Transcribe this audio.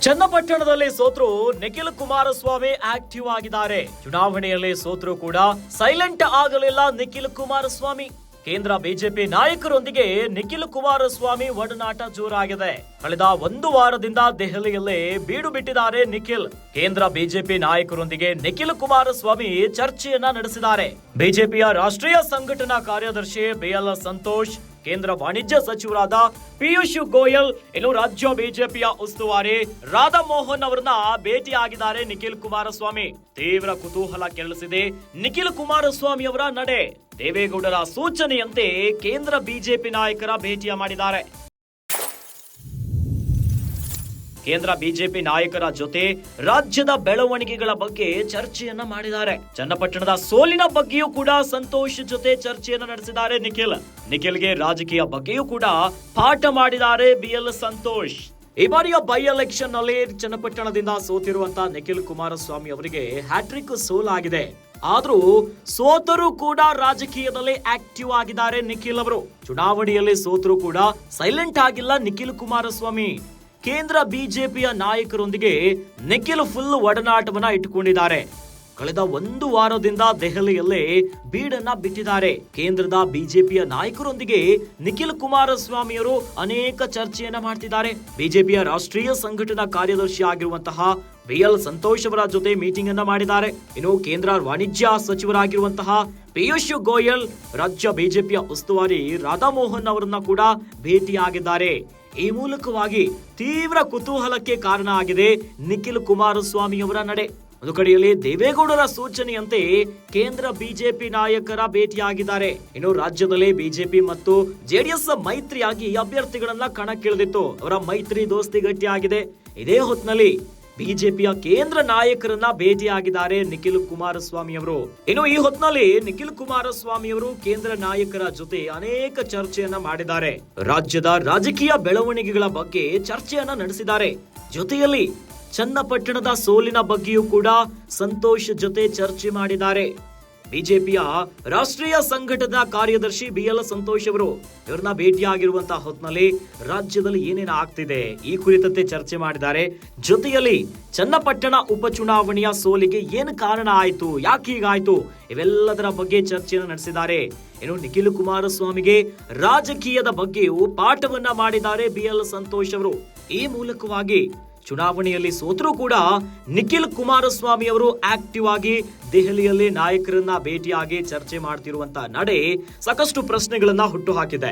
ಚನ್ನಪಟ್ಟಣದಲ್ಲಿ ಸೋತರು ನಿಖಿಲ್ ಕುಮಾರಸ್ವಾಮಿ ಆಕ್ಟಿವ್ ಆಗಿದ್ದಾರೆ. ಚುನಾವಣೆಯಲ್ಲಿ ಸೋತರು ಕೂಡ ಸೈಲೆಂಟ್ ಆಗಲಿಲ್ಲ ನಿಖಿಲ್ ಕುಮಾರಸ್ವಾಮಿ. ಕೇಂದ್ರ ಬಿಜೆಪಿ ನಾಯಕರೊಂದಿಗೆ ನಿಖಿಲ್ ಕುಮಾರಸ್ವಾಮಿ ಒಡನಾಟ ಜೋರಾಗಿದೆ. ಕಳೆದ ಒಂದು ವಾರದಿಂದ ದೆಹಲಿಯಲ್ಲೇ ಬೀಡು ಬಿಟ್ಟಿದ್ದಾರೆ ನಿಖಿಲ್. ಕೇಂದ್ರ ಬಿಜೆಪಿ ನಾಯಕರೊಂದಿಗೆ ನಿಖಿಲ್ ಕುಮಾರಸ್ವಾಮಿ ಚರ್ಚೆಯನ್ನ ನಡೆಸಿದ್ದಾರೆ. ಬಿಜೆಪಿಯ ರಾಷ್ಟ್ರೀಯ ಸಂಘಟನಾ ಕಾರ್ಯದರ್ಶಿ ಬಿಎಲ್ ಸಂತೋಷ್, ಕೇಂದ್ರ ವಾಣಿಜ್ಯ ಸಚಿವರಾದ ಪಿಯೂಷ್ ಗೋಯಲ್, ಇನ್ನು ರಾಜ್ಯ ಬಿಜೆಪಿಯ ಉಸ್ತುವಾರಿ ರಾಧಾ ಮೋಹನ್ ಅವರನ್ನ ಭೇಟಿಯಾಗಿದ್ದಾರೆ ನಿಖಿಲ್ ಕುಮಾರಸ್ವಾಮಿ. ತೀವ್ರ ಕುತೂಹಲ ಕೆರಳಿಸಿದೆ ನಿಖಿಲ್ ಕುಮಾರಸ್ವಾಮಿ ಅವರ ನಡೆ. ದೇವೇಗೌಡರ ಸೂಚನೆಯಂತೆ ಕೇಂದ್ರ ಬಿಜೆಪಿ ನಾಯಕರ ಭೇಟಿಯ ಮಾಡಿದ್ದಾರೆ. ಕೇಂದ್ರ ಬಿಜೆಪಿ ನಾಯಕರ ಜೊತೆ ರಾಜ್ಯದ ಬೆಳವಣಿಗೆಗಳ ಬಗ್ಗೆ ಚರ್ಚೆಯನ್ನ ಮಾಡಿದ್ದಾರೆ. ಚನ್ನಪಟ್ಟಣದ ಸೋಲಿನ ಬಗ್ಗೆಯೂ ಕೂಡ ಸಂತೋಷ್ ಜೊತೆ ಚರ್ಚೆಯನ್ನ ನಡೆಸಿದ್ದಾರೆ ನಿಖಿಲ್ಗೆ ರಾಜಕೀಯ ಬಗ್ಗೆಯೂ ಕೂಡ ಪಾಠ ಮಾಡಿದ್ದಾರೆ ಬಿಎಲ್ ಸಂತೋಷ್. ಈ ಬಾರಿಯ ಬೈ ಎಲೆಕ್ಷನ್ ನಲ್ಲಿ ಚನ್ನಪಟ್ಟಣದಿಂದ ಸೋತಿರುವಂತಹ ನಿಖಿಲ್ ಕುಮಾರಸ್ವಾಮಿ ಅವರಿಗೆ ಹ್ಯಾಟ್ರಿಕ್ ಸೋಲಾಗಿದೆ. ಆದ್ರೂ ಸೋತರೂ ಕೂಡ ರಾಜಕೀಯದಲ್ಲಿ ಆಕ್ಟಿವ್ ಆಗಿದ್ದಾರೆ ನಿಖಿಲ್ ಅವರು. ಚುನಾವಣೆಯಲ್ಲಿ ಸೋತರೂ ಕೂಡ ಸೈಲೆಂಟ್ ಆಗಿಲ್ಲ ನಿಖಿಲ್ ಕುಮಾರಸ್ವಾಮಿ. ಕೇಂದ್ರ ಬಿಜೆಪಿಯ ನಾಯಕರೊಂದಿಗೆ ನಿಖಿಲ್ ಫುಲ್ ಒಡನಾಟವನ್ನ ಇಟ್ಟುಕೊಂಡಿದ್ದಾರೆ. ಕಳೆದ ಒಂದು ವಾರದಿಂದ ದೆಹಲಿಯಲ್ಲೇ ಬೀಡನ್ನ ಬಿಟ್ಟಿದ್ದಾರೆ. ಕೇಂದ್ರದ ಬಿಜೆಪಿಯ ನಾಯಕರೊಂದಿಗೆ ನಿಖಿಲ್ ಕುಮಾರಸ್ವಾಮಿಯವರು ಅನೇಕ ಚರ್ಚೆಯನ್ನ ಮಾಡ್ತಿದ್ದಾರೆ. ಬಿಜೆಪಿಯ ರಾಷ್ಟ್ರೀಯ ಸಂಘಟನಾ ಕಾರ್ಯದರ್ಶಿ ಆಗಿರುವಂತಹ ಬಿಎಲ್ ಸಂತೋಷ್ ಅವರ ಜೊತೆ ಮೀಟಿಂಗ್ ಅನ್ನ ಮಾಡಿದ್ದಾರೆ. ಇನ್ನು ಕೇಂದ್ರ ವಾಣಿಜ್ಯ ಸಚಿವರಾಗಿರುವಂತಹ ಪಿಯೂಷ್ ಗೋಯಲ್, ರಾಜ್ಯ ಬಿಜೆಪಿಯ ಉಸ್ತುವಾರಿ ರಾಧಾ ಮೋಹನ್ ಅವರನ್ನ ಕೂಡ ಭೇಟಿಯಾಗಿದ್ದಾರೆ. ಈ ಮೂಲಕವಾಗಿ ತೀವ್ರ ಕುತೂಹಲಕ್ಕೆ ಕಾರಣ ಆಗಿದೆ ನಿಖಿಲ್ ಕುಮಾರಸ್ವಾಮಿ ಅವರ ನಡೆ. ಒಂದು ಕಡೆಯಲ್ಲಿ ದೇವೇಗೌಡರ ಸೂಚನೆಯಂತೆ ಕೇಂದ್ರ ಬಿಜೆಪಿ ನಾಯಕರ ಭೇಟಿಯಾಗಿದ್ದಾರೆ. ಇನ್ನು ರಾಜ್ಯದಲ್ಲಿ ಬಿಜೆಪಿ ಮತ್ತು ಜೆಡಿಎಸ್ ಮೈತ್ರಿಯಾಗಿ ಅಭ್ಯರ್ಥಿಗಳನ್ನ ಕಣಕ್ಕಿಳಿದಿತ್ತು. ಅವರ ಮೈತ್ರಿ ದೋಸ್ತಿ ಗಟ್ಟಿಯಾಗಿದೆ. ಇದೇ ಹೊತ್ತಿನಲ್ಲಿ ಬಿಜೆಪಿಯ ಕೇಂದ್ರ ನಾಯಕರನ್ನ ಭೇಟಿಯಾಗಿದ್ದಾರೆ ನಿಖಿಲ್ ಕುಮಾರಸ್ವಾಮಿ ಅವರು. ಇನ್ನು ಈ ಹೊತ್ತಿನಲ್ಲಿ ನಿಖಿಲ್ ಕುಮಾರಸ್ವಾಮಿ ಅವರು ಕೇಂದ್ರ ನಾಯಕರ ಜೊತೆ ಅನೇಕ ಚರ್ಚೆಯನ್ನ ಮಾಡಿದ್ದಾರೆ. ರಾಜ್ಯದ ರಾಜಕೀಯ ಬೆಳವಣಿಗೆಗಳ ಬಗ್ಗೆ ಚರ್ಚೆಯನ್ನ ನಡೆಸಿದ್ದಾರೆ. ಜೊತೆಯಲ್ಲಿ ಚನ್ನಪಟ್ಟಣದ ಸೋಲಿನ ಬಗ್ಗೆಯೂ ಕೂಡ ಸಂತೋಷ್ ಜೊತೆ ಚರ್ಚೆ ಮಾಡಿದ್ದಾರೆ. ಬಿಜೆಪಿಯ ರಾಷ್ಟ್ರೀಯ ಸಂಘಟನಾ ಕಾರ್ಯದರ್ಶಿ ಬಿಎಲ್ ಸಂತೋಷ್ ಅವರು ಇವರನ್ನ ಭೇಟಿಯಾಗಿರುವಂತಹ ಹೊತ್ತಿನಲ್ಲಿ ರಾಜ್ಯದಲ್ಲಿ ಏನೇನು ಆಗ್ತಿದೆ ಈ ಕುರಿತಂತೆ ಚರ್ಚೆ ಮಾಡಿದ್ದಾರೆ. ಜೊತೆಯಲ್ಲಿ ಚನ್ನಪಟ್ಟಣ ಉಪಚುನಾವಣೆಯ ಸೋಲಿಗೆ ಏನು ಕಾರಣ ಆಯ್ತು, ಯಾಕೆ ಹೀಗಾಯ್ತು, ಇವೆಲ್ಲದರ ಬಗ್ಗೆ ಚರ್ಚೆಯನ್ನು ನಡೆಸಿದ್ದಾರೆ. ಇನ್ನು ನಿಖಿಲ್ ಕುಮಾರಸ್ವಾಮಿಗೆ ರಾಜಕೀಯದ ಬಗ್ಗೆಯೂ ಪಾಠವನ್ನ ಮಾಡಿದ್ದಾರೆ ಬಿಎಲ್ ಸಂತೋಷ್ ಅವರು. ಈ ಮೂಲಕವಾಗಿ ಚುನಾವಣೆಯಲ್ಲಿ ಸೋತರೂ ಕೂಡ ನಿಖಿಲ್ ಕುಮಾರಸ್ವಾಮಿ ಅವರು ಆಕ್ಟಿವ್ ಆಗಿ ದೆಹಲಿಯಲ್ಲಿ ನಾಯಕರನ್ನ ಭೇಟಿಯಾಗಿ ಚರ್ಚೆ ಮಾಡ್ತಿರುವಂತಹ ನಡೆ ಸಾಕಷ್ಟು ಪ್ರಶ್ನೆಗಳನ್ನ ಹುಟ್ಟುಹಾಕಿದೆ.